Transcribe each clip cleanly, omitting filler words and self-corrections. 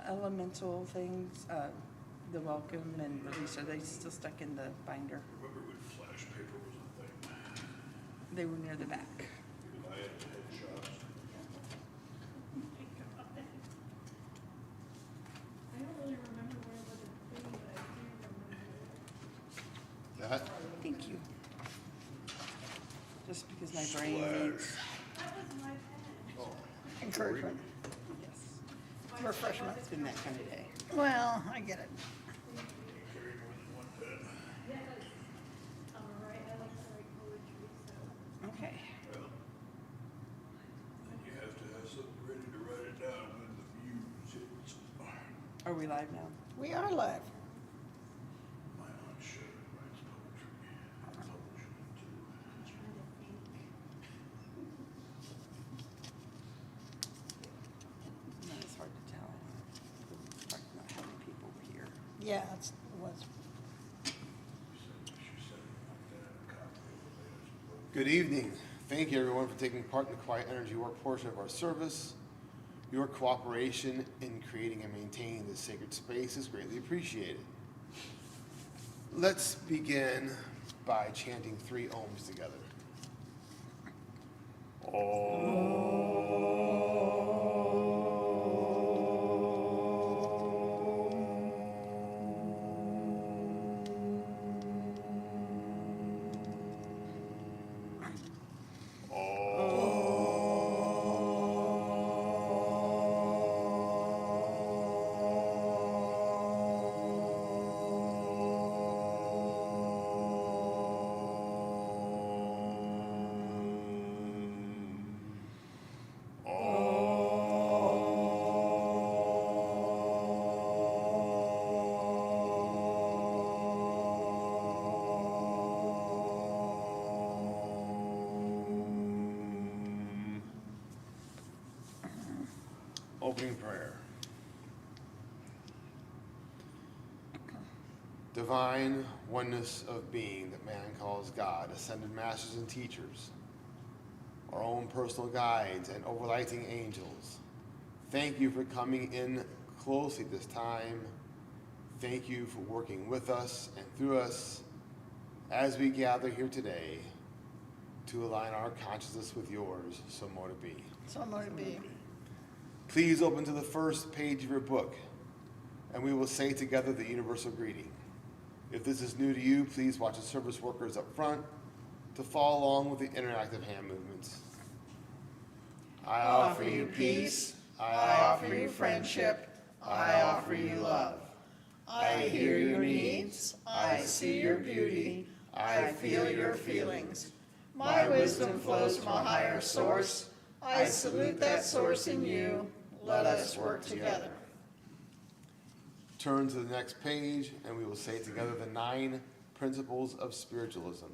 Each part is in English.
elemental things, the welcome and release, are they still stuck in the binder? Remember when flash paper was a thing? They were near the back. I had headshots. I don't really remember where it was a thing, but I do remember. That, Thank you. Just because my brain needs, That was my pen. Encouragement, yes, refreshment. it's been that kind of day. Well, I get it. Carry more than one pen. Yes. I like to write poetry, so. Okay. Well, then you have to have something ready to write it down when the muse hits. Are we live now? We are live. My aunt Sharon writes poetry. I publish it too. I'm trying to think. No, it's hard to tell. Like not having people here. Yeah, it was. She said it like that in a copy of the latest book. good evening. Thank you everyone for taking part in the Quiet Energy Work portion of our service. Your cooperation in creating and maintaining this sacred space is greatly appreciated. Let's begin by chanting 3 ohms together. Opening prayer. Divine oneness of being that man calls God, ascended masters and teachers, our own personal guides and overlighting angels, thank you for coming in closely this time. Thank you for working with us and through us as we gather here today to align our consciousness with yours, so more to be. So more to be. Please open to the first page of your book, and we will say together the universal greeting. If this is new to you, please watch the service workers up front to follow along with the interactive hand movements. I offer you peace. I offer you friendship. I offer you love. I hear your needs. I see your beauty. I feel your feelings. My wisdom flows from a higher source. I salute that source in you. Let us work together. Turn to the next page, and we will say together the 9 principles of spiritualism.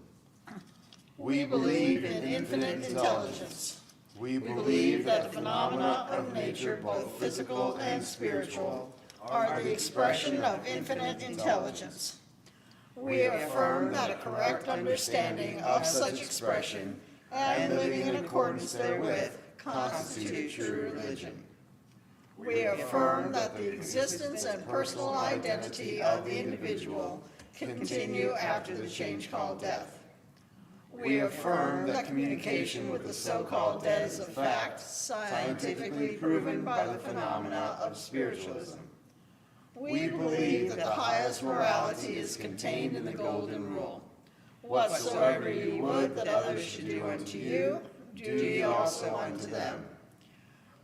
We believe in infinite intelligence. We believe that the phenomena of nature, both physical and spiritual, are the expression of infinite intelligence. We affirm that a correct understanding of such expression and living in accordance therewith constitute true religion. We affirm that the existence and personal identity of the individual continue after the change called death. We affirm that communication with the so-called dead is a fact, scientifically proven by the phenomena of spiritualism. We believe that the highest morality is contained in the Golden Rule. Whatsoever ye would that others should do unto you, do ye also unto them.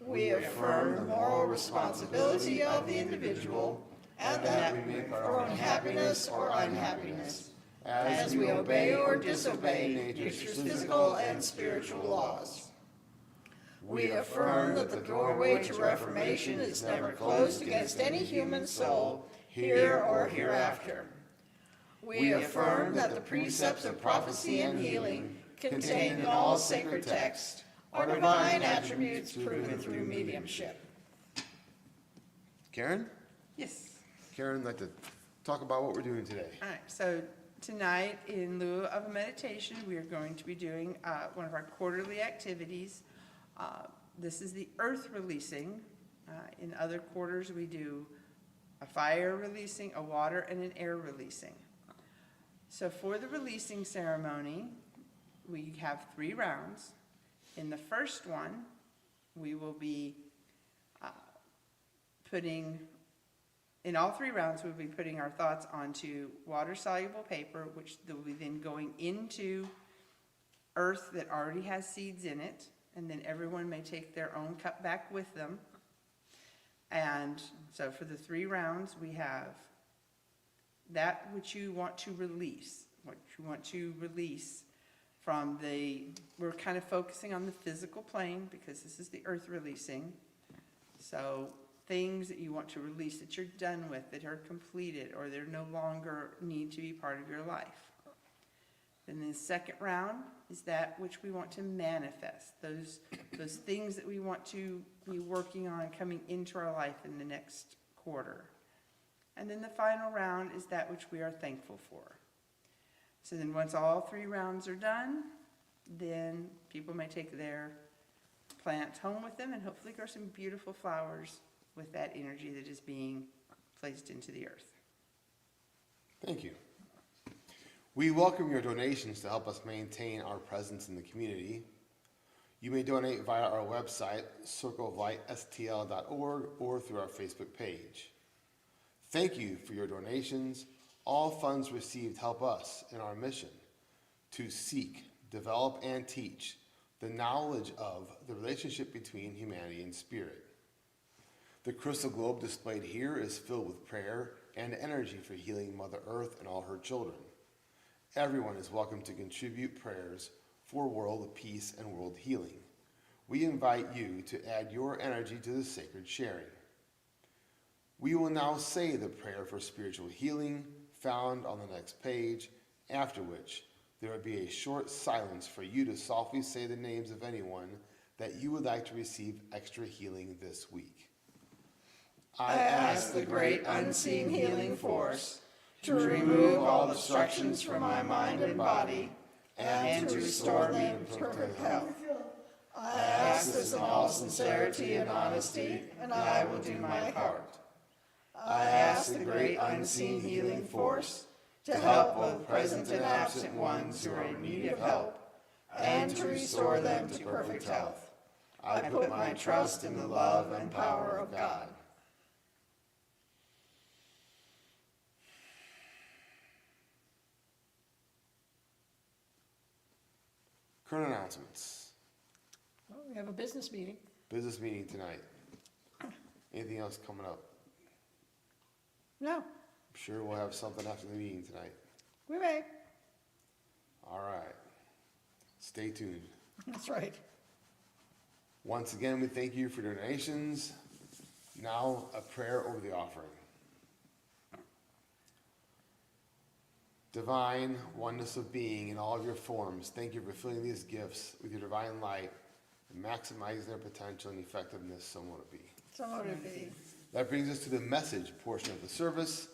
We affirm the moral responsibility of the individual, and that we make our own happiness or unhappiness, as we obey or disobey nature's physical and spiritual laws. We affirm that the doorway to reformation is never closed against any human soul, here or hereafter. We affirm that the precepts of prophecy and healing contained in all sacred texts are divine attributes proven through mediumship. Karen? Yes. Karen, like to talk about what we're doing today. All right, so tonight, in lieu of a meditation, we are going to be doing one of our quarterly activities. This is the earth releasing. In other quarters, we do a fire releasing, a water, and an air releasing. So for the releasing ceremony, we have 3 rounds. In the first one, we will be in all 3 rounds, we'll be putting our thoughts onto water-soluble paper, which will be then going into earth that already has seeds in it, and then everyone may take their own cup back with them. And so for the 3 rounds, we have that which you want to release, from we're kind of focusing on the physical plane because this is the earth releasing. So things that you want to release that you're done with, that are completed, or they're no longer need to be part of your life. Then the second round is that which we want to manifest, those things that we want to be working on coming into our life in the next quarter. And then the final round is that which we are thankful for. So then once all 3 rounds are done, then people may take their plants home with them and hopefully grow some beautiful flowers with that energy that is being placed into the earth. Thank you. We welcome your donations to help us maintain our presence in the community. You may donate via our website, circleoflightstl.org, or through our Facebook page. Thank you for your donations. All funds received help us in our mission to seek, develop, and teach the knowledge of the relationship between humanity and spirit. The crystal globe displayed here is filled with prayer and energy for healing Mother Earth and all her children. Everyone is welcome to contribute prayers for world peace and world healing. We invite you to add your energy to the sacred sharing. We will now say the prayer for spiritual healing found on the next page, after which there will be a short silence for you to softly say the names of anyone that you would like to receive extra healing this week. I ask the great unseen healing force to remove all obstructions from my mind and body and to restore me to perfect health. I ask this in all sincerity and honesty, and I will do my part. I ask the great unseen healing force to help both present and absent ones who are in need of help and to restore them to perfect health. I put my trust in the love and power of God. Current announcements. Well, we have a business meeting. Business meeting tonight. Anything else coming up? No, I'm sure we'll have something after the meeting tonight. we may. All right. Stay tuned. That's right. Once again, we thank you for your donations. Now, a prayer over the offering. Divine oneness of being in all of your forms, thank you for filling these gifts with your divine light and maximizing their potential and effectiveness, so mote it be. So would it be. That brings us to the message portion of the service.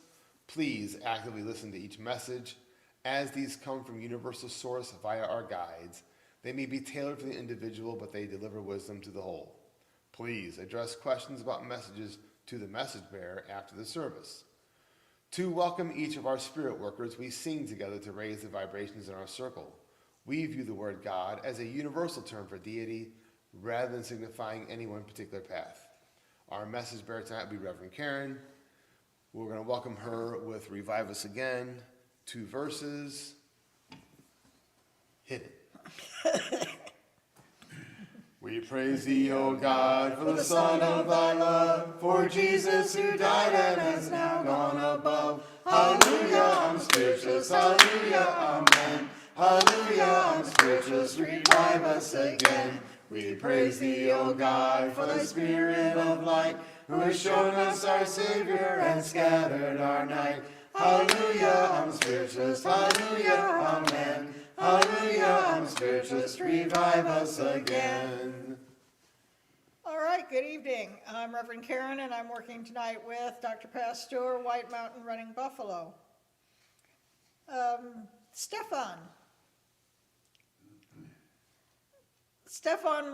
Please actively listen to each message. As these come from universal source via our guides, they may be tailored for the individual, but they deliver wisdom to the whole. Please address questions about messages to the message bearer after the service. To welcome each of our spirit workers, we sing together to raise the vibrations in our circle. We view the word God as a universal term for deity rather than signifying any one particular path. Our message bearer tonight will be Reverend Karen. We're going to welcome her with Revive Us Again, 2 verses. Hit it. We praise thee, O God, for the Son of thy love, for Jesus who died and has now gone above. Hallelujah, I'm speechless, hallelujah, amen. Hallelujah, I'm speechless, revive us again. We praise thee, O God, for thy Spirit of light, who has shown us our Savior and scattered our night. Hallelujah, I'm speechless, hallelujah, amen. Hallelujah, I'm speechless, revive us again. All right, good evening. I'm Reverend Karen, and I'm working tonight with Dr. Pasteur, White Mountain Running Buffalo. Stefan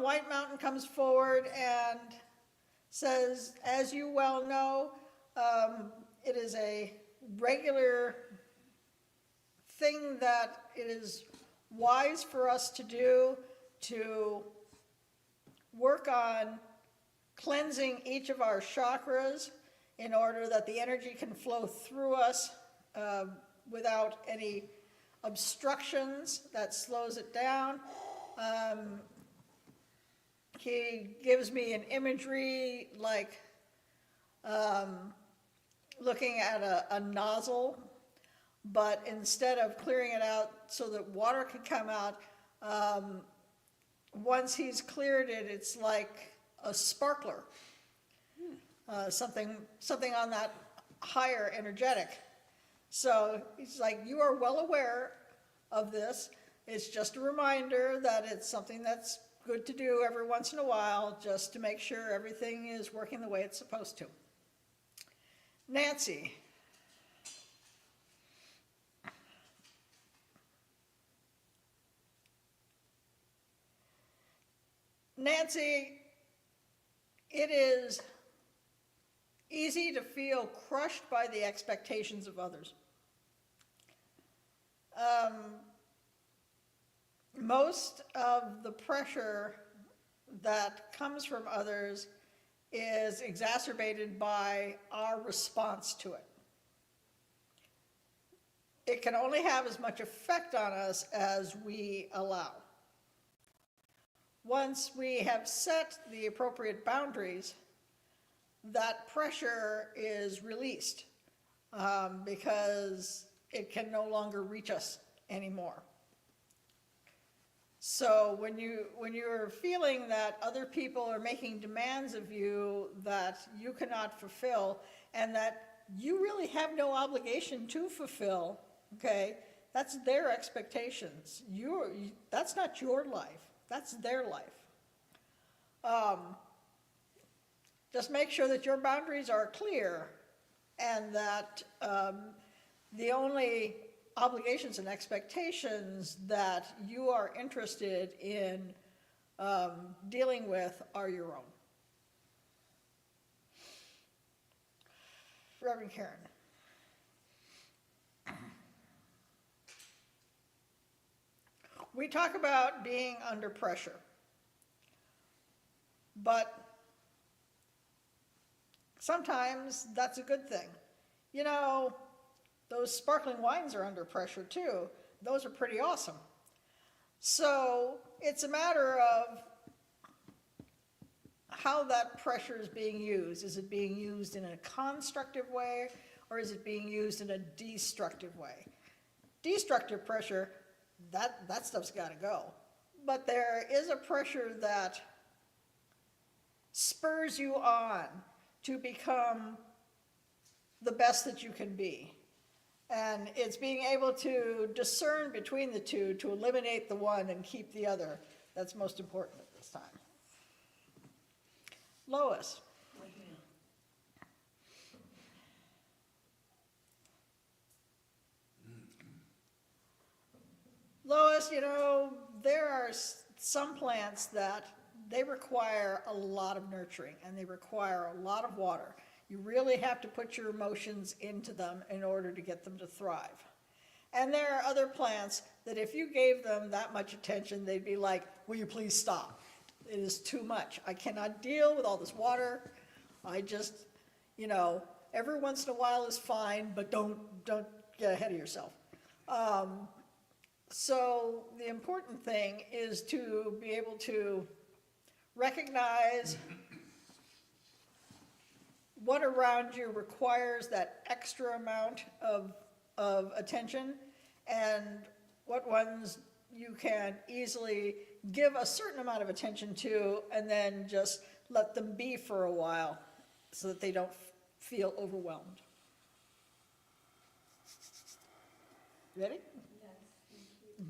White Mountain comes forward and says, as you well know, it is a regular thing that it is wise for us to do to work on cleansing each of our chakras in order that the energy can flow through us without any obstructions that slows it down. He gives me an imagery like looking at a nozzle, but instead of clearing it out so that water could come out, once he's cleared it, it's like a sparkler, something on that higher energetic. So he's like, you are well aware of this. It's just a reminder that it's something that's good to do every once in a while, just to make sure everything is working the way it's supposed to. Nancy. Nancy, it is easy to feel crushed by the expectations of others. Most of the pressure that comes from others is exacerbated by our response to it. It can only have as much effect on us as we allow. Once we have set the appropriate boundaries, that pressure is released because it can no longer reach us anymore. So when you're feeling that other people are making demands of you that you cannot fulfill and that you really have no obligation to fulfill, okay, that's their expectations. That's not your life. That's their life. Just make sure that your boundaries are clear and that the only obligations and expectations that you are interested in dealing with are your own. Reverend Karen. We talk about being under pressure, but sometimes that's a good thing. You know, those sparkling wines are under pressure too. Those are pretty awesome. So it's a matter of how that pressure is being used. Is it being used in a constructive way or is it being used in a destructive way? Destructive pressure, that stuff's got to go. But there is a pressure that spurs you on to become the best that you can be. And it's being able to discern between the two to eliminate the one and keep the other that's most important at this time. Lois. Lois, you know, there are some plants that they require a lot of nurturing and they require a lot of water. You really have to put your emotions into them in order to get them to thrive. And there are other plants that if you gave them that much attention, they'd be like, will you please stop? It is too much. I cannot deal with all this water. I just, you know, every once in a while is fine, but don't get ahead of yourself. So the important thing is to be able to recognize what around you requires that extra amount of attention and what ones you can easily give a certain amount of attention to and then just let them be for a while so that they don't feel overwhelmed. Ready? Yes, thank you.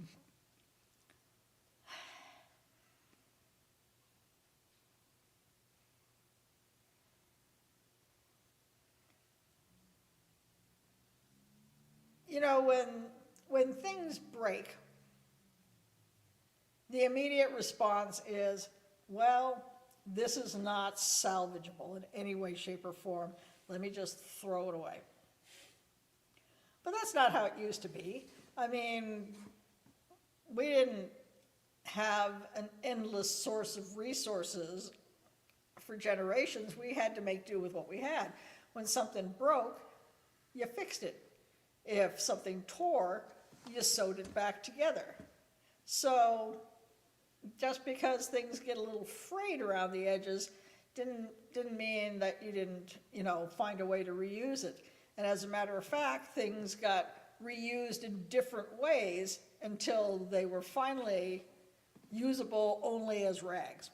You know, when things break, the immediate response is, well, this is not salvageable in any way, shape, or form. Let me just throw it away. But that's not how it used to be. I mean, we didn't have an endless source of resources for generations. We had to make do with what we had. When something broke, you fixed it. If something tore, you sewed it back together. So just because things get a little frayed around the edges didn't mean that you didn't, find a way to reuse it. And as a matter of fact, things got reused in different ways until they were finally usable only as rags.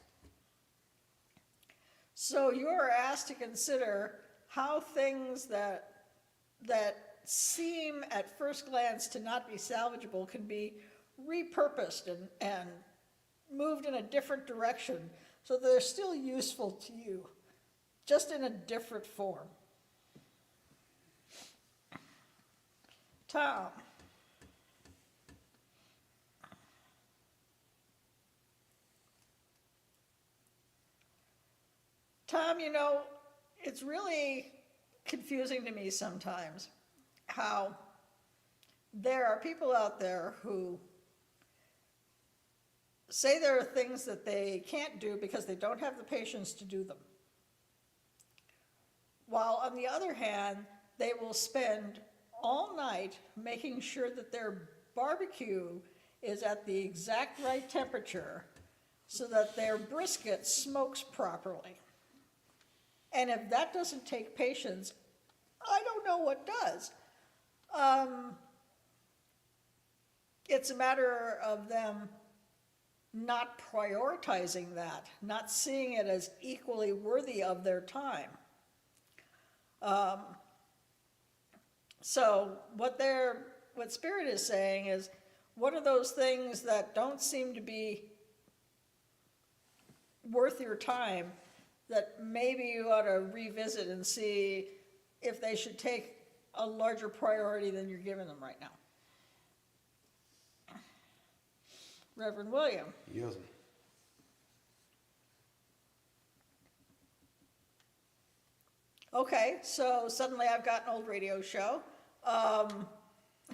So you're asked to consider how things that seem at first glance to not be salvageable can be repurposed and moved in a different direction so that they're still useful to you, just in a different form. Tom. Tom, it's really confusing to me sometimes how there are people out there who say there are things that they can't do because they don't have the patience to do them. While on the other hand, they will spend all night making sure that their barbecue is at the exact right temperature so that their brisket smokes properly. And if that doesn't take patience, I don't know what does. It's a matter of them not prioritizing that, not seeing it as equally worthy of their time. So what Spirit is saying is, what are those things that don't seem to be worth your time that maybe you ought to revisit and see if they should take a larger priority than you're giving them right now? Reverend William. Yes. Okay, so suddenly I've got an old radio show.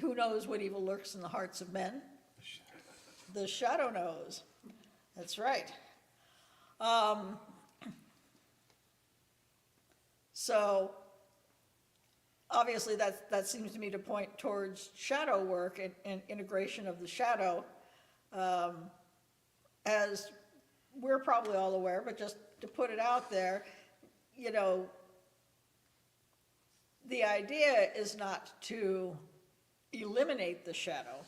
Who knows what evil lurks in the hearts of men? The shadow knows. That's right. So obviously that seems to me to point towards shadow work and integration of the shadow. As we're probably all aware, but just to put it out there, the idea is not to eliminate the shadow.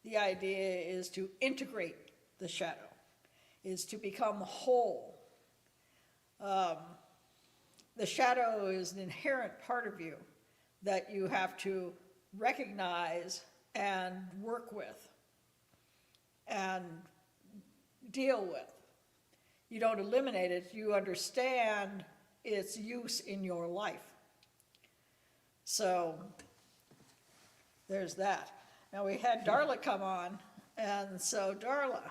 The idea is to integrate the shadow, is to become whole. The shadow is an inherent part of you that you have to recognize and work with and deal with. You don't eliminate it, you understand its use in your life. So there's that. Now we had Darla come on, and so Darla.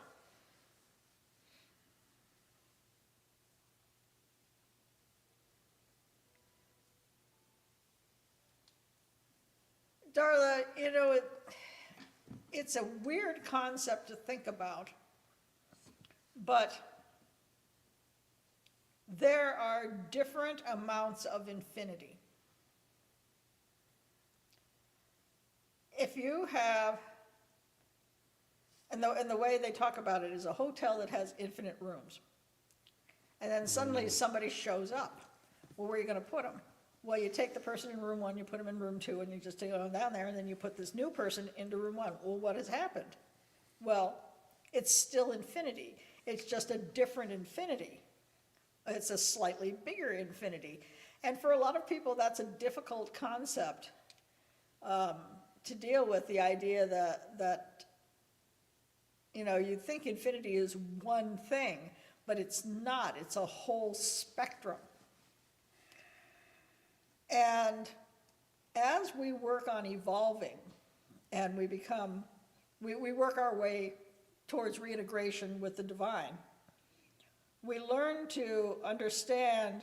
Darla, it's a weird concept to think about, but there are different amounts of infinity. If you have, and the way they talk about it is a hotel that has infinite rooms, and then suddenly somebody shows up. Well, where are you going to put them? Well, you take the person in room 1, you put them in room 2, and you just take them down there, and then you put this new person into room 1. Well, what has happened? Well, it's still infinity. It's just a different infinity. It's a slightly bigger infinity. And for a lot of people, that's a difficult concept to deal with, the idea that you think infinity is one thing, but it's not. It's a whole spectrum. And as we work on evolving and we work our way towards reintegration with the divine, we learn to understand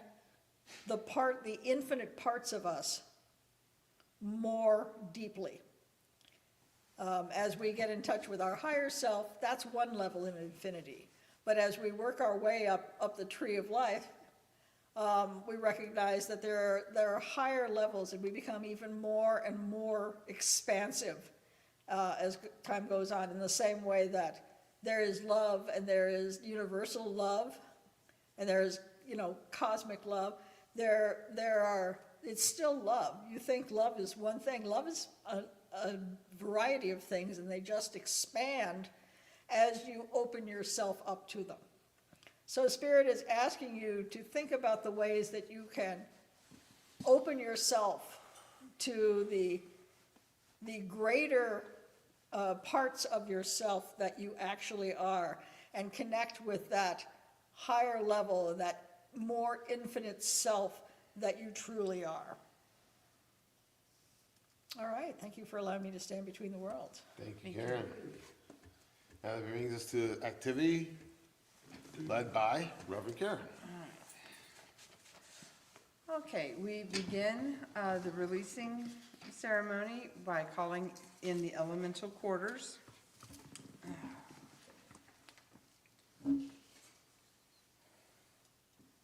the infinite parts of us more deeply. As we get in touch with our higher self, that's one level in infinity. But as we work our way up the tree of life, we recognize that there are higher levels, and we become even more and more expansive as time goes on, in the same way that there is love and there is universal love and there is, cosmic love. It's still love. You think love is one thing. Love is a variety of things, and they just expand as you open yourself up to them. So Spirit is asking you to think about the ways that you can open yourself to the greater parts of yourself that you actually are, and connect with that higher level, that more infinite self that you truly are. All right, thank you for allowing me to stand between the worlds. Thank you, Karen. Now that brings us to activity led by Reverend Karen. Okay, we begin the releasing ceremony by calling in the elemental quarters.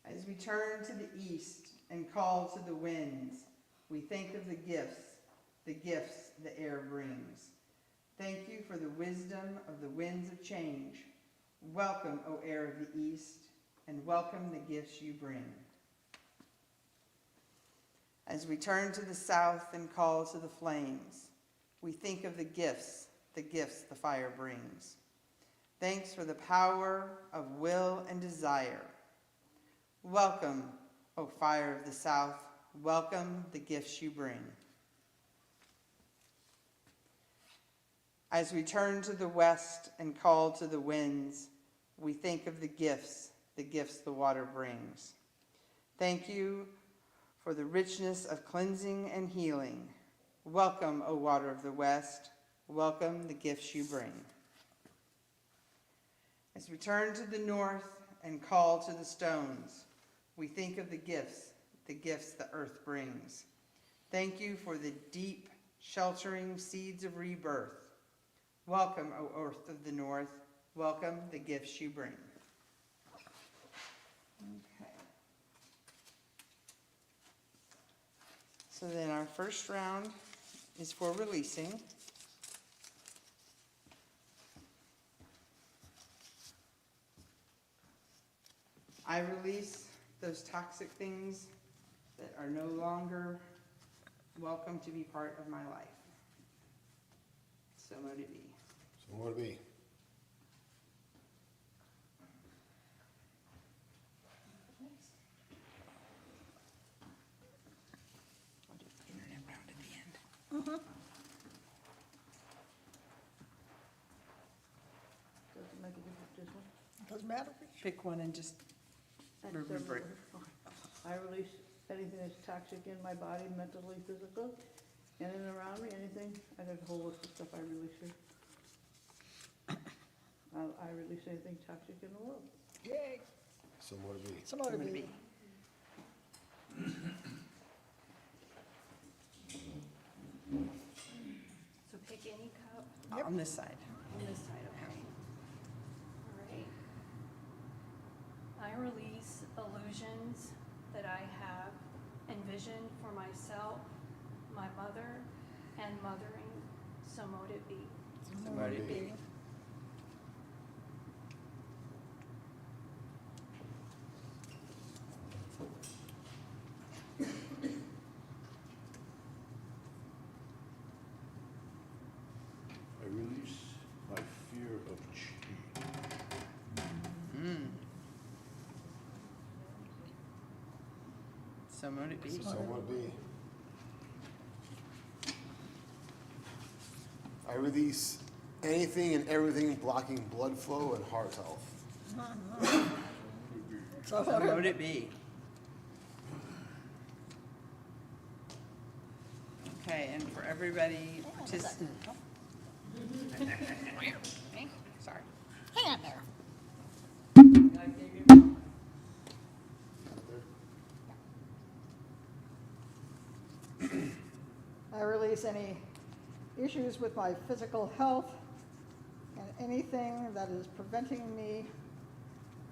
As we turn to the east and call to the winds, we think of the gifts the air brings. Thank you for the wisdom of the winds of change. Welcome, O air of the east, and welcome the gifts you bring. As we turn to the south and call to the flames, we think of the gifts the fire brings. Thanks for the power of will and desire. Welcome, O fire of the south, welcome the gifts you bring. As we turn to the west and call to the winds, we think of the gifts the water brings. Thank you for the richness of cleansing and healing. Welcome, O water of the west, welcome the gifts you bring. As we turn to the north and call to the stones, we think of the gifts the earth brings. Thank you for the deep, sheltering seeds of rebirth. Welcome, O earth of the north, welcome the gifts you bring. Okay. So then our first round is for releasing. I release those toxic things that are no longer welcome to be part of my life. So mote it be. So what it be? I'll do the internet round at the end. Doesn't make a difference, this one? Doesn't matter. Pick one and just And remember it. I release anything that's toxic in my body, mentally, physical, in and around me, anything. I got a whole list of stuff I release here. I release anything toxic in the world. Yay. So what it be? So mote it be. So pick any cup On this side. on this side, okay? All right. I release illusions that I have envisioned for myself, my mother, and mothering, so mote it be. So mote it be. I release my fear of cheating. So mote it be. So what it be? I release anything and everything blocking blood flow and heart health. So So mote mote it it be. Okay, and for everybody participating. Sorry. Hang on there. I gave you I release any issues with my physical health and anything that is preventing me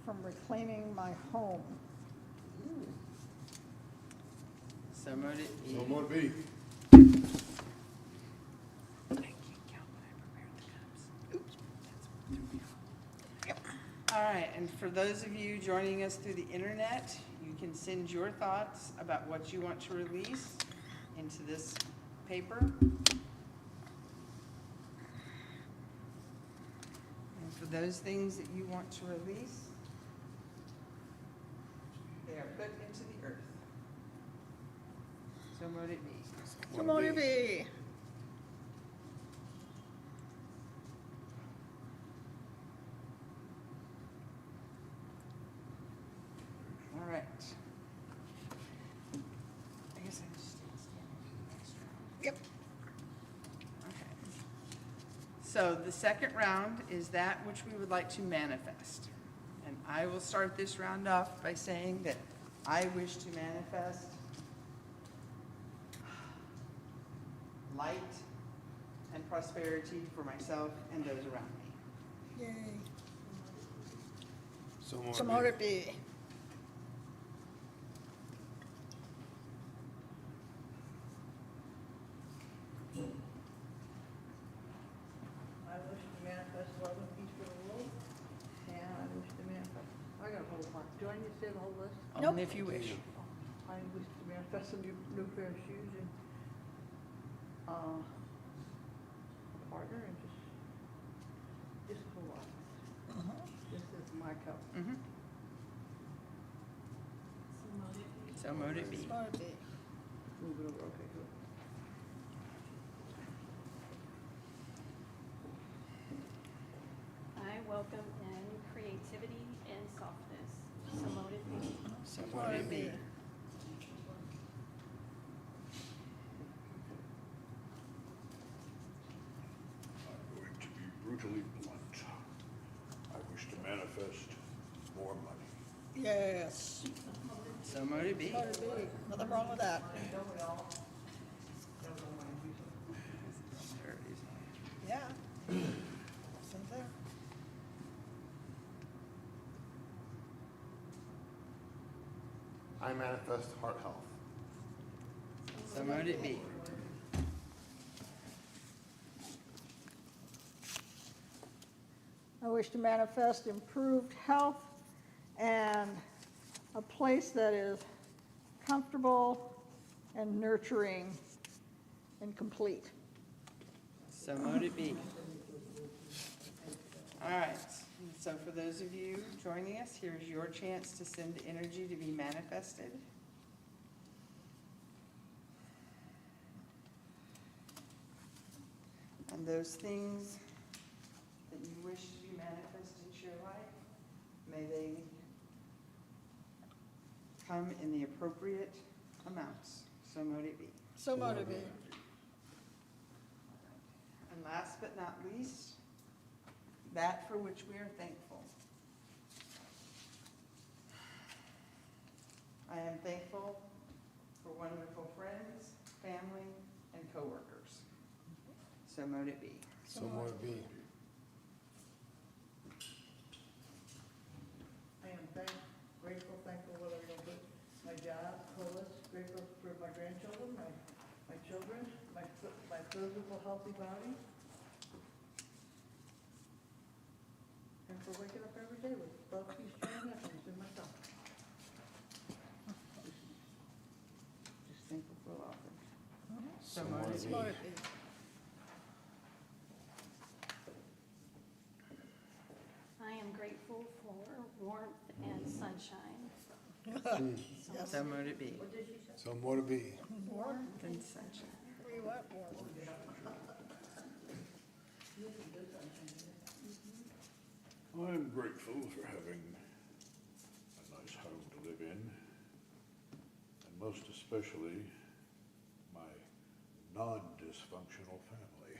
from reclaiming my home. So mote it be. So more be. I can't count when I prepared the cups. Oops, that's what threw me off. All right, and for those of you joining us through the internet, you can send your thoughts about what you want to release into this paper. And for those things that you want to release, they are put into the earth. So mote it be. So mote it be. All right. I guess I just stand for the next round. Yep. Okay. So the second round is that which we would like to manifest. And I will start this round off by saying that I wish to manifest light and prosperity for myself and those around me. Yay. So more So mote it be. I wish to manifest love and peace for the world, and I wish to manifest, I got a whole lot. Do I need to say the whole list? Nope. Only if you wish. I wish to manifest a new pair of shoes and, a partner and just a whole lot. This is my cup. Mhm. So mote it be. So mote it be. Move it over, okay, good. I welcome in creativity and softness. So mote it be. So mote it be. I'm going to be brutally blunt. I wish to manifest more money. Yes. So mote it be. Mote it be. Nothing wrong with that. Yeah. Same there. I manifest heart health. So mote it be. I wish to manifest improved health and a place that is comfortable and nurturing and complete. So mote it be. All right, so for those of you joining us, here's your chance to send energy to be manifested. And those things that you wish to be manifested into your life, may they come in the appropriate amounts. So mote it be. So mote it be. And last but not least, that for which we are thankful. I am thankful for wonderful friends, family, and coworkers. So mote it be. So more be. I am grateful, thankful, whatever you put, my job, Colas, grateful for my grandchildren, my children, my physical healthy body. And for waking up every day with love, peace, joy, and happiness in myself. Just thankful for all of them. So mote it be. Mote it be. I am grateful for warmth and sunshine. So mote it be. So more to be. Warmth and sunshine. We want more. I'm grateful for having a nice home to live in, and most especially my non-dysfunctional family.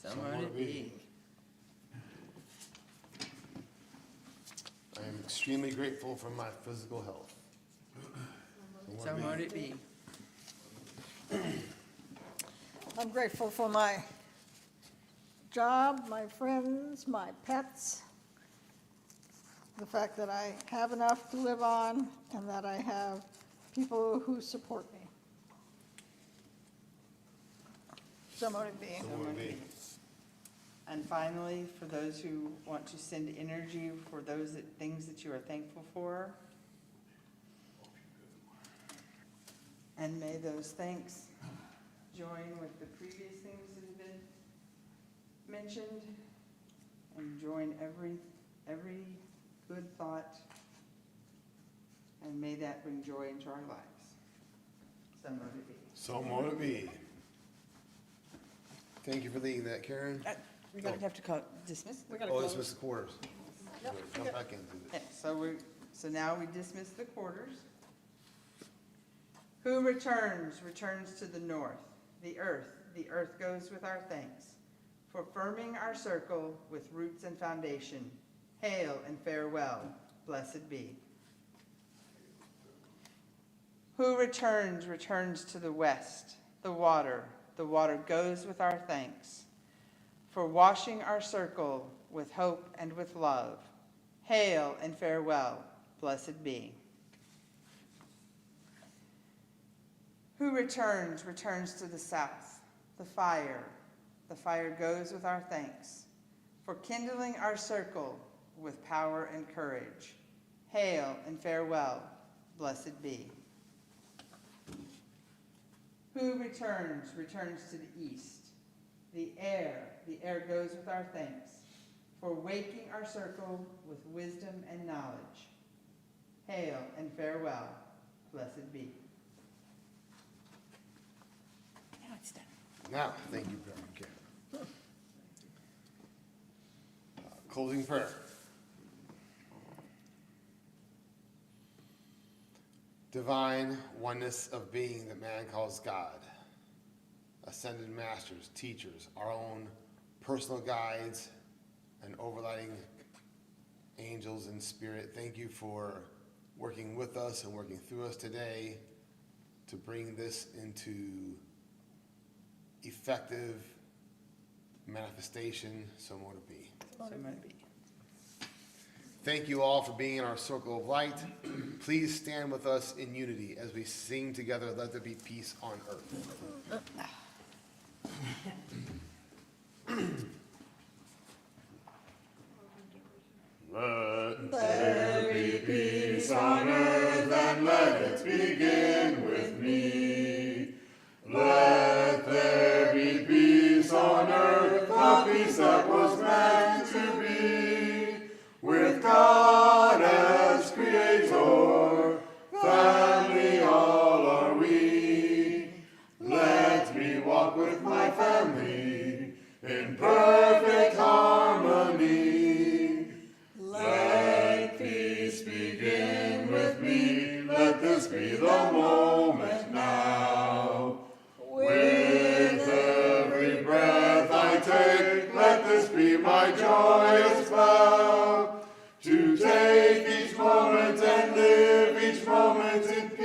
So So mote mote it it be. be. I am extremely grateful for my physical health. So So mote it be. I'm grateful for my job, my friends, my pets, the fact that I have enough to live on, and that I have people who support me. So mote it be. So mote it be. And finally, for those who want to send energy for things that you are thankful for, and may those thanks join with the previous things that have been mentioned, and join every good thought, and may that bring joy into our lives. So mote it be. So mote it be. Thank you for leading that, Karen. We're gonna have to call dismiss. We gotta Oh, close. dismiss the quarters. Yep, Jump yep. back into it. Okay, so now we dismiss the quarters. Who returns to the north, the earth goes with our thanks, for firming our circle with roots and foundation. Hail and farewell, blessed be. Who returns to the west, the water goes with our thanks, for washing our circle with hope and with love. Hail and farewell, blessed be. Who returns to the south, the fire goes with our thanks, for kindling our circle with power and courage. Hail and farewell, blessed be. Who returns to the east, the air goes with our thanks, for waking our circle with wisdom and knowledge. Hail and farewell, blessed be. Now it's done. Now, thank you, Reverend Karen. Closing prayer. Divine oneness of being that man calls God. Ascended masters, teachers, our own personal guides, and overlighting angels in spirit. Thank you for working with us and working through us today to bring this into effective manifestation. So mote it be. So mote it be. Thank you all for being in our circle of light. Please stand with us in unity as we sing together, "Let there be peace on earth." Let there be peace on earth, and let it begin with me. Let there be peace on earth, the peace that was meant to be. With God as creator, family all are we. Let me walk with my family in perfect harmony. Let peace begin with me. Let this be the moment now. With every breath I take, let this be my joyous vow. To take each moment and live each moment in peace.